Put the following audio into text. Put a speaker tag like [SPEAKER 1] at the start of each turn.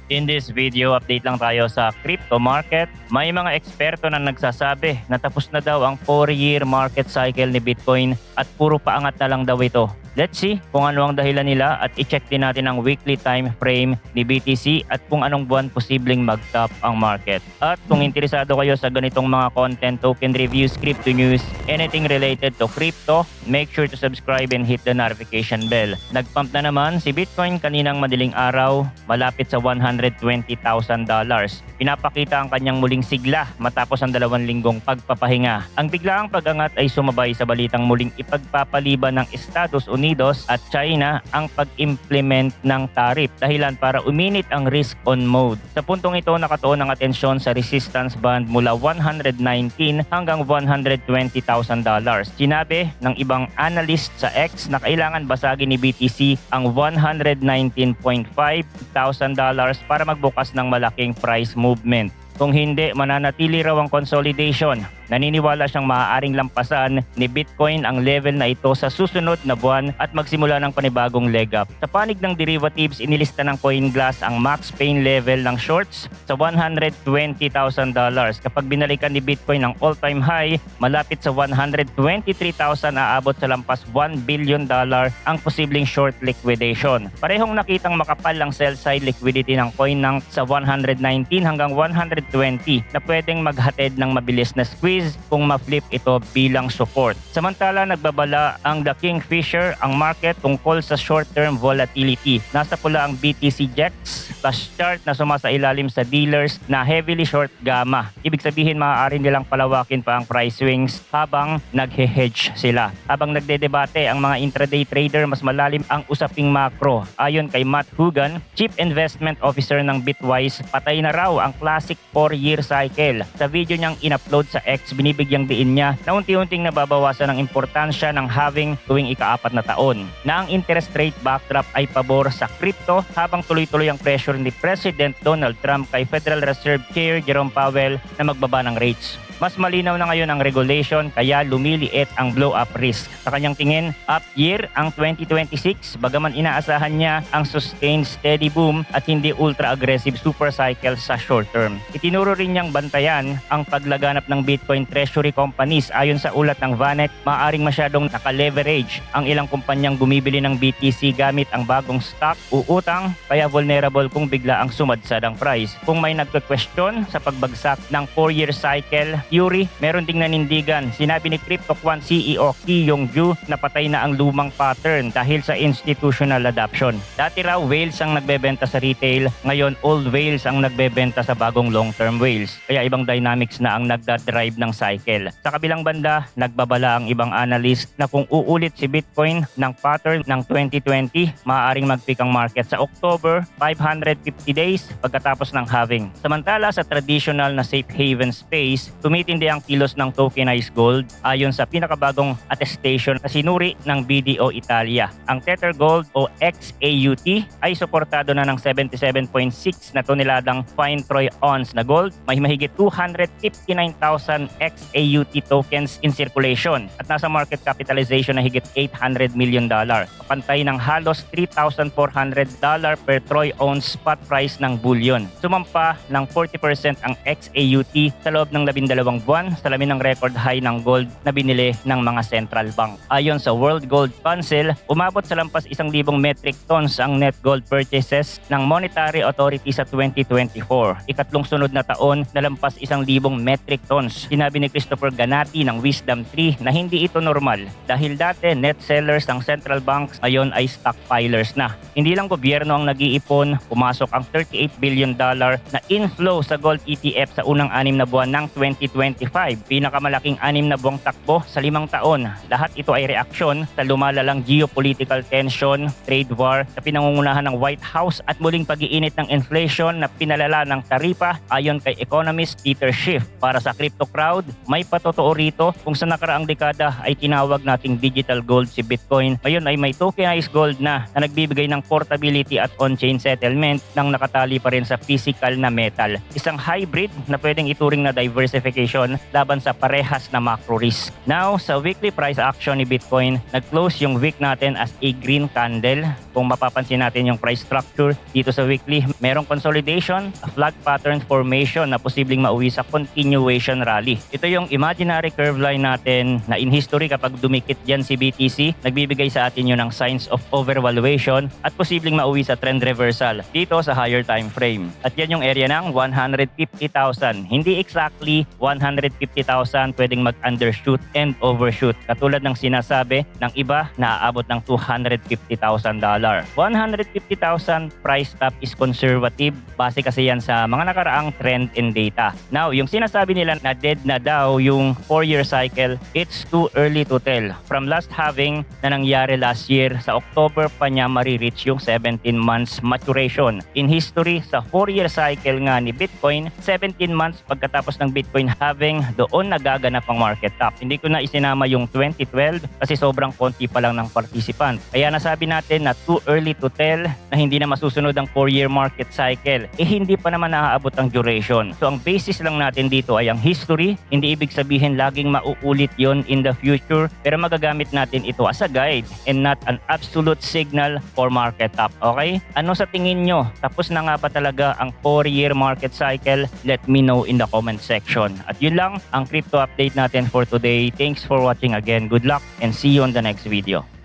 [SPEAKER 1] In this video, update lang tayo sa crypto market. May mga eksperto na nagsasabi na tapos na daw ang 4-year market cycle ni Bitcoin at puro paangat na lang daw ito. Let's see kung ano ang dahilan nila at i-check din natin ang weekly time frame ni BTC at kung anong buwan posibleng mag-top ang market. At kung interesado kayo sa ganitong mga content, token reviews, crypto news, anything related to crypto, make sure to subscribe and hit the notification bell. Nagpump na naman si Bitcoin kaninang madaling araw, malapit sa $120,000. Pinapakita ang kanyang muling sigla matapos ang 2 linggong pagpapahinga. Ang biglaang pag-angat ay sumabay sa balitang muling ipagpapaliban ng Estados Unidos at China ang pag-implement ng tariff dahilan para uminit ang risk on mode. Sa puntong ito nakatuon ang atensyon sa resistance band mula $119 hanggang $120,000. Sinabi ng ibang analyst sa X na kailangan basagin ni BTC ang $119,500 para magbukas ng malaking price movement. Kung hindi, mananatili raw ang consolidation. Naniniwala siyang maaaring lampasan ni Bitcoin ang level na ito sa susunod na buwan at magsimula ng panibagong leg up. Sa panig ng derivatives, inilista ng CoinGlass ang max pain level ng shorts sa $120,000. Kapag binalikan ni Bitcoin ang all-time high, malapit sa $123,000 aabot sa lampas $1 billion ang posibleng short liquidation. Parehong nakitang makapal ang sell side liquidity ng coin ng sa 119 hanggang 120 na pwedeng maghatid ng mabilis na squeeze kung ma-flip ito bilang support. Samantala, nagbabala ang The Kingfisher ang market tungkol sa short-term volatility. Nasa pula ang BTC JEX plus chart na sumasailalim sa dealers na heavily short gamma. Ibig sabihin, maaari nilang palawakin pa ang price swings habang naghe-hedge sila. Habang nagdedebate ang mga intraday trader, mas malalim ang usaping macro. Ayon kay Matt Hugan, Chief Investment Officer ng Bitwise, patay na raw ang classic 4-year cycle. Sa video niyang in-upload sa X, binibigyang diin niya na unti-unting nababawasan ang importansya ng halving tuwing ika-4 na taon, na ang interest rate backdrop ay pabor sa crypto habang tuloy-tuloy ang pressure ni President Donald Trump kay Federal Reserve Chair Jerome Powell na magbaba ng rates. Mas malinaw na ngayon ang regulation kaya lumiliit ang blow-up risk. Sa kanyang tingin, up year ang 2026 bagaman inaasahan niya ang sustained steady boom at hindi ultra-aggressive super cycle sa short term. Itinuro rin niyang bantayan ang paglaganap ng Bitcoin treasury companies. Ayon sa ulat ng Vanek, maaaring masyadong naka-leverage ang ilang kumpanyang bumibili ng BTC gamit ang bagong stock o utang kaya vulnerable kung bigla ang sumadsad ang price. Kung may nagka-question sa pagbagsak ng 4-year cycle theory, meron ding nanindigan. Sinabi ni CryptoQuant CEO Ki Yong-ju na patay na ang lumang pattern dahil sa institutional adoption. Dati raw whales ang nagbebenta sa retail, ngayon old whales ang nagbebenta sa bagong long-term whales. Kaya ibang dynamics na ang nagdadrive ng cycle. Sa kabilang banda, nagbabala ang ibang analyst na kung uulit si Bitcoin ng pattern ng 2020, maaaring mag-peak ang market sa October 550 days pagkatapos ng halving. Samantala sa traditional na safe haven space, tumitindi ang kilos ng tokenized gold ayon sa pinakabagong attestation na sinuri ng BDO Italia. Ang Tether Gold o XAUT ay suportado na ng 77.6 na toneladang fine troy ounce na gold. May mahigit 259,000 XAUT tokens in circulation at nasa market capitalization na higit $800 million. Kapantay ng halos $3,400 per troy ounce spot price ng bullion. Sumampa ng 40% ang XAUT sa loob ng 12 buwan sa lamin ng record high ng gold na binili ng mga central bank. Ayon sa World Gold Council, umabot sa lampas 1,000 metric tons ang net gold purchases ng Monetary Authority sa 2024. Ikatlong sunod na taon na lampas 1,000 metric tons. Sinabi ni Christopher Ganati ng Wisdom Tree na hindi ito normal dahil dati net sellers ng central banks, ngayon ay stockpilers na. Hindi lang gobyerno ang nag-iipon, pumasok ang $38 billion na inflow sa gold ETF sa unang 6 na buwan ng 2025, pinakamalaking 6 na buwang takbo sa 5 taon. Lahat ito ay reaksyon sa lumalalang geopolitical tension, trade war na pinangungunahan ng White House at muling pag-iinit ng inflation na pinalala ng taripa ayon kay economist Peter Schiff. Para sa crypto crowd, may patotoo rito kung sa nakaraang dekada ay tinawag nating digital gold si Bitcoin. Ngayon ay may tokenized gold na nagbibigay ng portability at on-chain settlement nang nakatali pa rin sa physical na metal. Isang hybrid na pwedeng ituring na diversification consolidation laban sa parehas na macro risk. Now, sa weekly price action ni Bitcoin, nag-close yung week natin as a green candle. Kung mapapansin natin yung price structure dito sa weekly, merong consolidation, a flag pattern formation na posibleng mauwi sa continuation rally. Ito yung imaginary curve line natin na in history kapag dumikit dyan si BTC, nagbibigay sa atin yun ng signs of overvaluation at posibleng mauwi sa trend reversal dito sa higher time frame. At yan yung area ng 150,000. Hindi exactly 150,000 pwedeng mag-undershoot and overshoot. Katulad ng sinasabi ng iba na aabot ng $250,000. 150,000 price top is conservative. Base kasi yan sa mga nakaraang trend and data. Now, yung sinasabi nila na dead na daw yung 4-year cycle, it's too early to tell. From last halving na nangyari last year, sa October pa niya marireach yung 17 months maturation. In history, sa 4-year cycle nga ni Bitcoin, 17 months pagkatapos ng Bitcoin halving, doon nagaganap ang market top. Hindi ko na isinama yung 2012 kasi sobrang konti pa lang ng participant. Kaya nasabi natin na too early to tell na hindi na masusunod ang 4-year market cycle. Hindi pa naman naaabot ang duration. So ang basis lang natin dito ay ang history. Hindi ibig sabihin laging mauulit yon in the future, pero magagamit natin ito as a guide and not an absolute signal for market top. Okay? Ano sa tingin nyo? Tapos na nga ba talaga ang 4-year market cycle? Let me know in the comment section. At yun lang ang crypto update natin for today. Thanks for watching again. Good luck and see you on the next video.